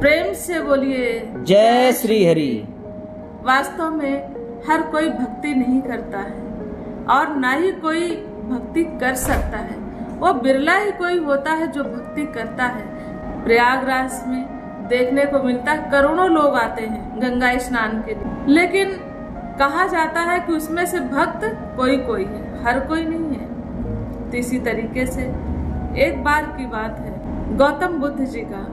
प्रेम से बोलिए जय श्री हरि। वास्तव में हर कोई भक्ति नहीं करता है और ना ही कोई भक्ति कर सकता है। वो बिरला ही कोई होता है जो भक्ति करता है। प्रयागराज में देखने को मिलता है, करोड़ों लोग आते हैं गंगा स्नान के लिए, लेकिन कहा जाता है कि उसमें से भक्त कोई कोई है, हर कोई नहीं है। तो इसी तरीके से एक बार की बात है, गौतम बुद्ध जी का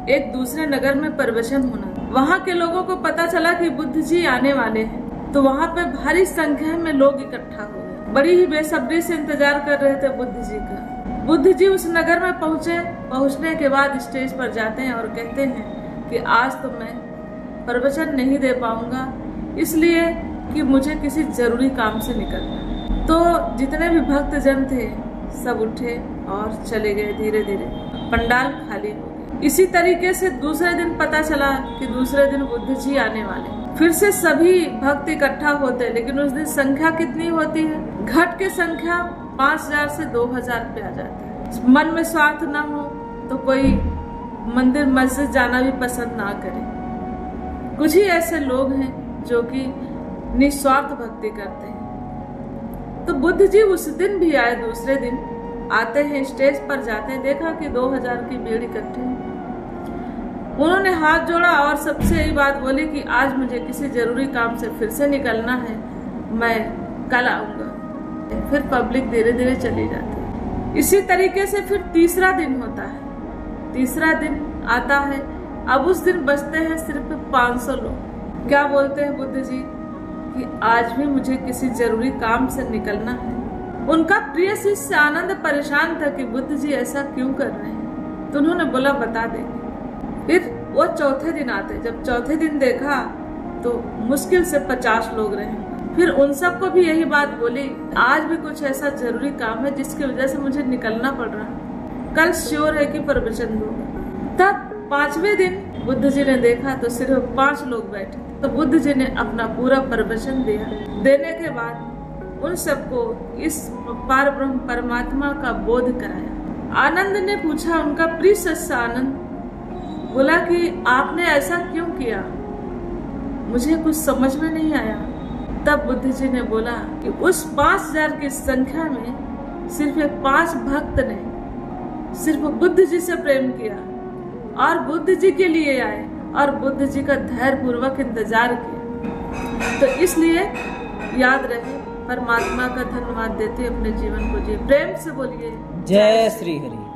एक दूसरे नगर में प्रवचन होना। वहाँ के लोगों को पता चला कि बुद्ध जी आने वाले हैं, तो वहाँ पे भारी संख्या में लोग इकट्ठा हो गए। बड़ी ही बेसब्री से इंतजार कर रहे थे बुद्ध जी का। बुद्ध जी उस नगर में पहुँचे। पहुँचने के बाद स्टेज पर जाते हैं और कहते हैं कि आज तो मैं प्रवचन नहीं दे पाऊंगा, इसलिए कि मुझे किसी जरूरी काम से निकलना। तो जितने भी भक्त जन थे सब उठे और चले गए। धीरे धीरे पंडाल खाली हो गया। इसी तरीके से दूसरे दिन पता चला कि दूसरे दिन बुद्ध जी आने वाले। फिर से सभी भक्त इकट्ठा होते, लेकिन उस दिन संख्या कितनी होती है? घट के संख्या 5000 से 2000 पे आ जाती है। मन में स्वार्थ ना हो तो कोई मंदिर मस्जिद जाना भी पसंद ना करे। कुछ ही ऐसे लोग हैं जो कि निस्वार्थ भक्ति करते हैं। तो बुद्ध जी उस दिन भी आए। दूसरे दिन आते हैं, स्टेज पर जाते हैं, देखा कि 2000 की भीड़ इकट्ठी है। उन्होंने हाथ जोड़ा और सबसे यही बात बोली कि आज मुझे किसी जरूरी काम से फिर से निकलना है, मैं कल आऊंगा। फिर पब्लिक धीरे धीरे चली जाती है। इसी तरीके से फिर तीसरा दिन होता है। तीसरा दिन आता है। अब उस दिन बचते हैं सिर्फ 500 लोग। क्या बोलते हैं बुद्ध जी कि आज भी मुझे किसी जरूरी काम से निकलना है। उनका प्रिय शिष्य आनंद परेशान था कि बुद्ध जी ऐसा क्यों कर रहे हैं। तो उन्होंने बोला बता देंगे। फिर वो चौथे दिन आते। जब चौथे दिन देखा तो मुश्किल से 50 लोग रहे। फिर उन सबको भी यही बात बोली, आज भी कुछ ऐसा जरूरी काम है जिसकी वजह से मुझे निकलना पड़ रहा है, कल श्योर है कि प्रवचन दूंगा। तब 5वें दिन बुद्ध जी ने देखा तो सिर्फ 5 लोग बैठे। तो बुद्ध जी ने अपना पूरा प्रवचन दिया। देने के बाद उन सबको इस पार ब्रह्म परमात्मा का बोध कराया। आनंद ने पूछा, उनका प्रिय शिष्य आनंद बोला कि आपने ऐसा क्यों किया, मुझे कुछ समझ में नहीं आया। तब बुद्ध जी ने बोला कि उस 5000 की संख्या में सिर्फ 5 भक्त ने सिर्फ बुद्ध जी से प्रेम किया और बुद्ध जी के लिए आए और बुद्ध जी का धैर्य पूर्वक इंतजार किया। तो इसलिए याद रहे, परमात्मा का धन्यवाद देते अपने जीवन को जिए। प्रेम से बोलिए जय श्री हरि।